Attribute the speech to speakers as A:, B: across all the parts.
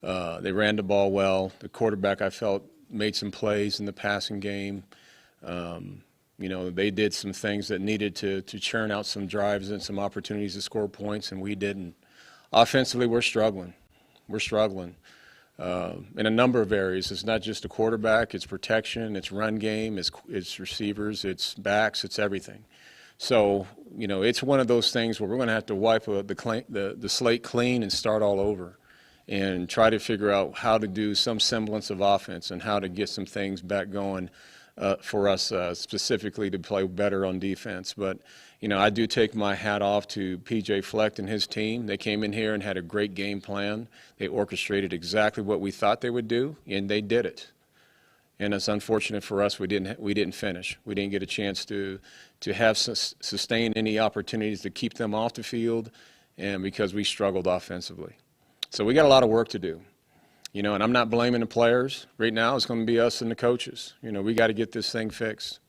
A: They ran the ball well. The quarterback, I felt, made some plays in the passing game. They did some things that needed to churn out some drives and some opportunities to score points, and we didn't. Offensively, we're struggling. We're struggling in a number of areas. It's not just the quarterback. It's protection. It's run game. It's receivers. It's backs. It's everything. So, it's one of those things where we're going to have to wipe the slate clean and start all over and try to figure out how to do some semblance of offense and how to get some things back going for us specifically to play better on defense. But, I do take my hat off to P.J. Fleck and his team. They came in here and had a great game plan. They orchestrated exactly what we thought they would do, and they did it. And it's unfortunate for us we didn't finish. We didn't get a chance to have sustain any opportunities to keep them off the field, and because we struggled offensively. So we got a lot of work to do. And I'm not blaming the players. Right now it's going to be us and the coaches. We got to get this thing fixed.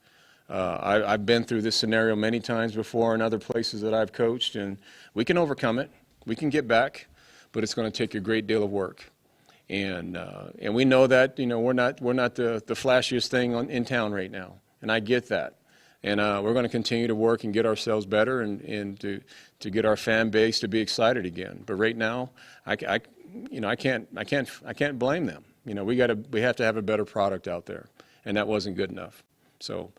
A: I've been through this scenario many times before in other places that I've coached, and we can overcome it. We can get back, but it's going to take a great deal of work. And we know that we're not the flashiest thing in town right now, and I get that. And we're going to continue to work and get ourselves better and to get our fan base to be excited again. But right now, I can't blame them. We have to have a better product out there, and that wasn't good enough. So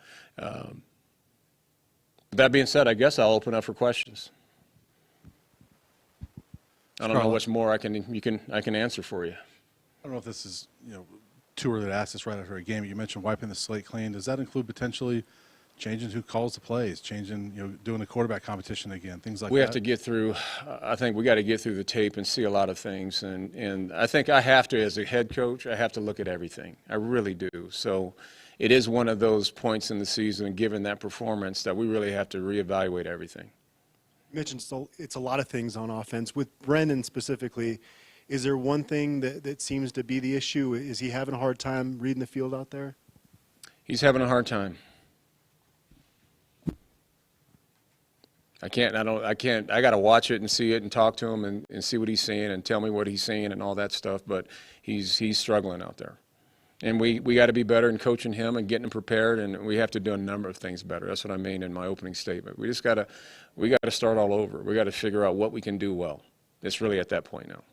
A: that being said, I guess I'll open up for questions. I don't know much more I can answer for you.
B: I don't know if this is too early to ask this right after a game. You mentioned wiping the slate clean. Does that include potentially changing who calls the plays, changing doing the quarterback competition again, things like that?
A: We have to get through. I think we got to get through the tape and see a lot of things, and I think I have to, as a head coach, I have to look at everything. I really do. So it is one of those points in the season, given that performance, that we really have to reevaluate everything.
C: You mentioned it's a lot of things on offense. With Brendan specifically, is there one thing that seems to be the issue? Is he having a hard time reading the field out there?
A: He's having a hard time. I got to watch it and see it and talk to him and see what he's seeing and tell me what he's seeing and all that stuff, but he's struggling out there. And we got to be better in coaching him and getting him prepared, and we have to do a number of things better. That's what I mean in my opening statement. We got to start all over. We got to figure out what we can do well. It's really at that point now.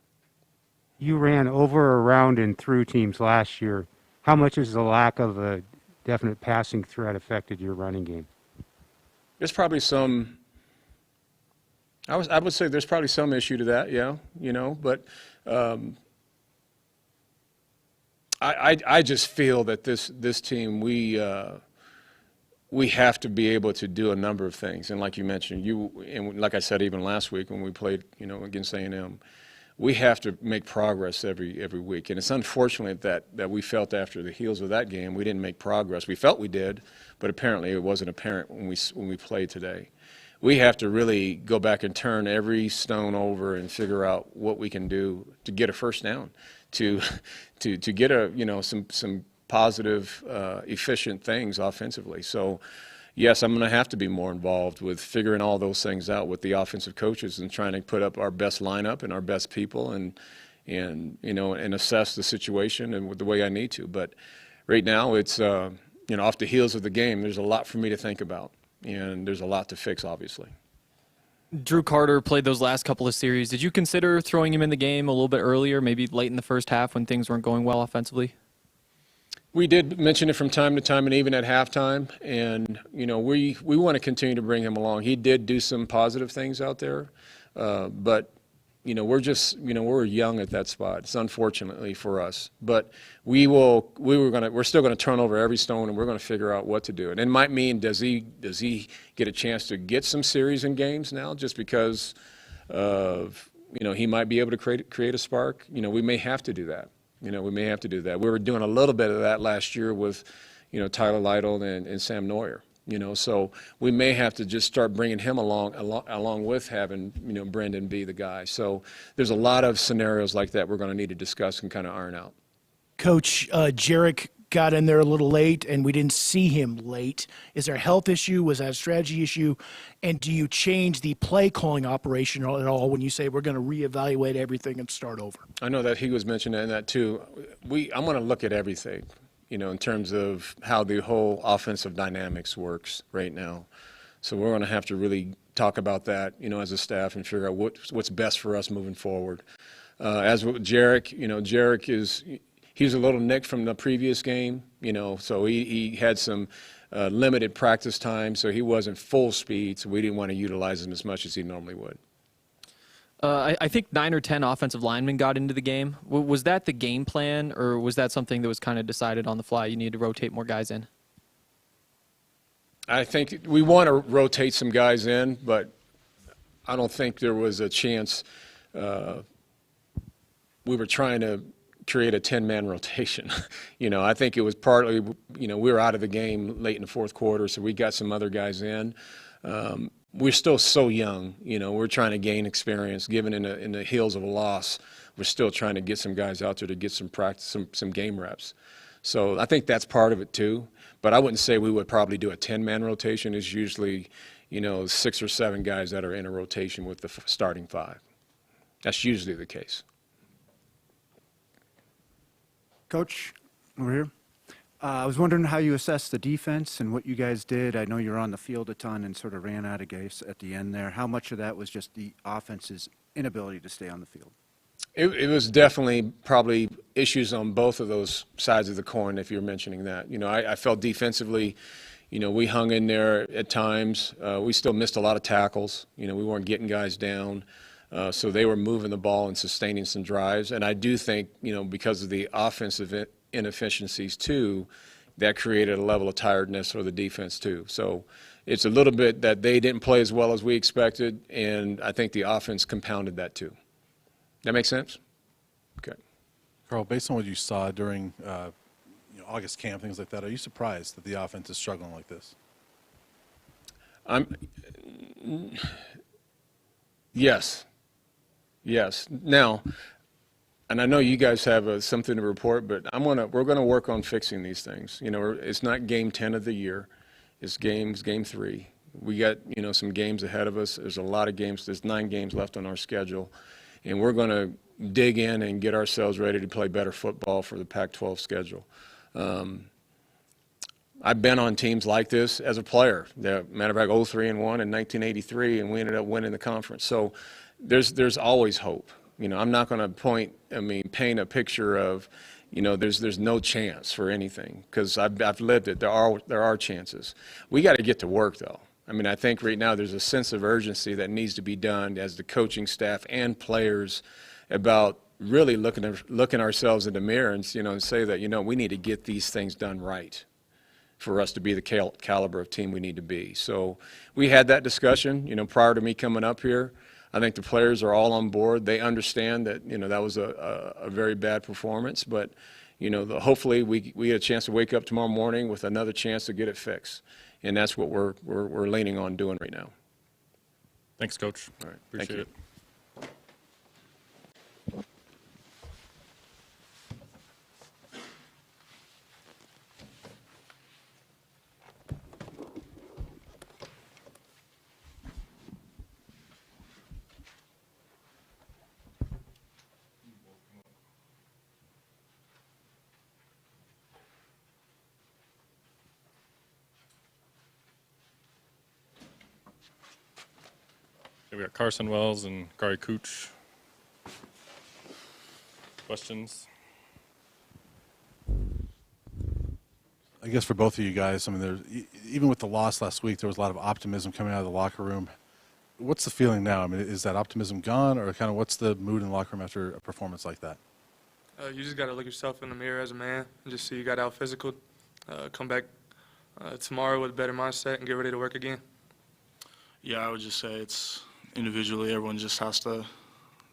D: You ran over, around, and through teams last year. How much has the lack of a definite passing threat affected your running game?
A: There's probably some. I would say there's probably some issue to that, yeah, but I just feel that this team, we have to be able to do a number of things. And like you mentioned, and like I said even last week when we played, against A&M, we have to make progress every week. And it's unfortunate that we felt after the heels of that game we didn't make progress. We felt we did, but apparently it wasn't apparent when we played today. We have to really go back and turn every stone over and figure out what we can do to get a first down, to get some positive, efficient things offensively. So, yes, I'm going to have to be more involved with figuring all those things out with the offensive coaches and trying to put up our best lineup and our best people and assess the situation and with the way I need to. But right now, it's off the heels of the game. There's a lot for me to think about. And there's a lot to fix, obviously.
E: Drew Carter played those last couple of series. Did you consider throwing him in the game a little bit earlier, maybe late in the first half when things weren't going well offensively?
A: We did mention it from time to time and even at halftime. And, we want to continue to bring him along. He did do some positive things out there. But, we're young at that spot. It's unfortunately for us. But we're still going to turn over every stone, and we're going to figure out what to do. And it might mean, does he get a chance to get some series and games now just because of, he might be able to create a spark? We may have to do that. We may have to do that. We were doing a little bit of that last year with, Tyler Lytle and Sam Neuer. So we may have to just start bringing him along with having, Brendan be the guy. So there's a lot of scenarios like that we're going to need to discuss and kind of iron out.
F: Coach, Jarek got in there a little late and we didn't see him late. Is there a health issue? Was that a strategy issue? And do you change the play calling operation at all when you say we're going to reevaluate everything and start over?
A: I know that he was mentioning that too. I'm going to look at everything, in terms of how the whole offensive dynamics works right now. So we're going to have to really talk about that, as a staff and figure out what's best for us moving forward. As with Jarek, Jarek he's a little nicked from the previous game, so he had some limited practice time, so he wasn't full speed, so we didn't want to utilize him as much as he normally would.
E: I think 9 or 10 offensive linemen got into the game. Was that the game plan, or was that something that was kind of decided on the fly? You need to rotate more guys in?
A: I think we want to rotate some guys in, but I don't think there was a chance. We were trying to create a 10-man rotation. I think it was partly, we were out of the game late in the fourth quarter, so we got some other guys in. We're still so young, we're trying to gain experience. Given in the heels of a loss, we're still trying to get some guys out there to get some practice, some game reps. So I think that's part of it too. But I wouldn't say we would probably do a 10-man rotation. It's usually, 6 or 7 guys that are in a rotation with the starting 5. That's usually the case.
G: Coach, over here. I was wondering how you assess the defense and what you guys did. I know you were on the field a ton and sort of ran out of gas at the end there. How much of that was just the offense's inability to stay on the field?
A: It was definitely probably issues on both of those sides of the coin, if you're mentioning that. I felt defensively, we hung in there at times. We still missed a lot of tackles. We weren't getting guys down. So they were moving the ball and sustaining some drives. And I do think, because of the offensive inefficiencies too, that created a level of tiredness for the defense too. So it's a little bit that they didn't play as well as we expected, and I think the offense compounded that too. That make sense? Okay.
B: Karl, based on what you saw during August camp, things like that, are you surprised that the offense is struggling like this?
A: Yes. Now, and I know you guys have something to report, but we're going to work on fixing these things. It's not game 10 of the year. It's game 3. We got, some games ahead of us. There's a lot of games. There's 9 games left on our schedule. And we're going to dig in and get ourselves ready to play better football for the Pac-12 schedule. I've been on teams like this as a player. Matter of fact, 0-3-1 in 1983, and we ended up winning the conference. So there's always hope. I'm not going to paint a picture of, there's no chance for anything, because I've lived it. There are chances. We got to get to work though. I think right now there's a sense of urgency that needs to be done as the coaching staff and players about really looking ourselves in the mirror and and say that we need to get these things done right for us to be the caliber of team we need to be. So we had that discussion prior to me coming up here. I think the players are all on board. They understand that that was a very bad performance, but hopefully we get a chance to wake up tomorrow morning with another chance to get it fixed. And that's what we're leaning on doing right now.
H: Thanks, Coach.
A: All right.
H: Appreciate
A: Thank
H: it. Okay, we got Carson Wells and Gary Cooch. Questions?
B: I guess for both of you guys, even with the loss last week, there was a lot of optimism coming out of the locker room. What's the feeling now? Is that optimism gone, or kind of what's the mood in the locker room after a performance like that?
I: You just got to look yourself in the mirror as a man and just see you got out physical. Come back tomorrow with a better mindset and get ready to work again.
J: Yeah, I would just say it's individually, everyone just has to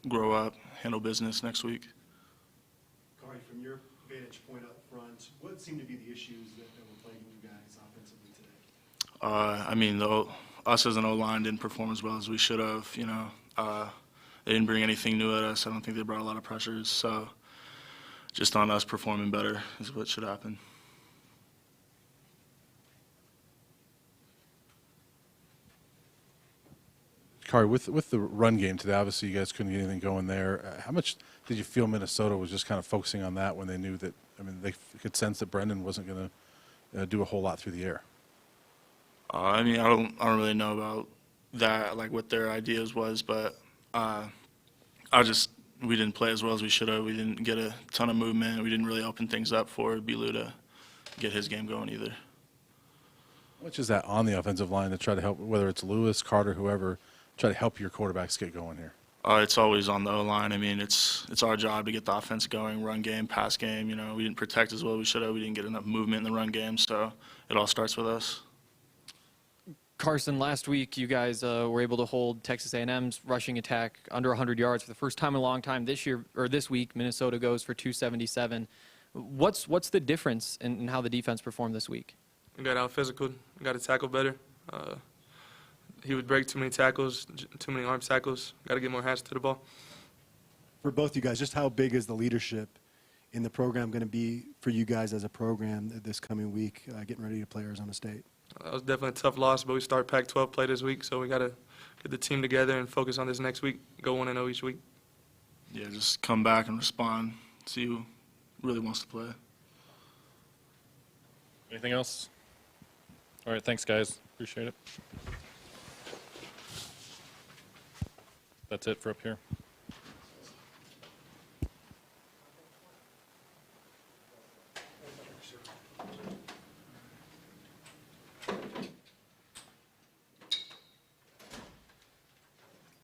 J: grow up, handle business next week.
C: Karl, from your vantage point up front, what seem to be the issues that were plaguing you guys offensively today?
J: Us as an O-line didn't perform as well as we should have. They didn't bring anything new at us. I don't think they brought a lot of pressures. So just on us performing better is what should happen.
B: Kari, with the run game today, obviously you guys couldn't get anything going there. How much did you feel Minnesota was just kind of focusing on that when they knew that, I mean, they could sense that Brendan wasn't going to do a whole lot through the air?
J: I mean, I don't really know about that, like what their ideas was, but we didn't play as well as we should have. We didn't get a ton of movement. We didn't really open things up for Bilu to get his game going either.
B: How much is that on the offensive line to try to help, whether it's Lewis, Carter, whoever, try to help your quarterbacks get going here?
J: It's always on the O-line. I mean, it's our job to get the offense going, run game, pass game. You know, we didn't protect as well as we should have. We didn't get enough movement in the run game, so it all starts with us.
E: Carson, last week you guys were able to hold Texas A&M's rushing attack under 100 yards for the first time in a long time. This week, Minnesota goes for 277. What's the difference in how the defense performed this week?
I: We got out physical, got to tackle better. He would break too many tackles, too many arm tackles. Got to get more hands to the ball.
C: For both you guys, just how big is the leadership in the program going to be for you guys as a program this coming week, getting ready to play Arizona State?
I: That was definitely a tough loss, but we start Pac-12 play this week, so we got to get the team together and focus on this next week, go 1-0 each week.
J: Yeah, just come back and respond, see who really wants to play.
H: Anything else? All right, thanks, guys. Appreciate it. That's it for up here.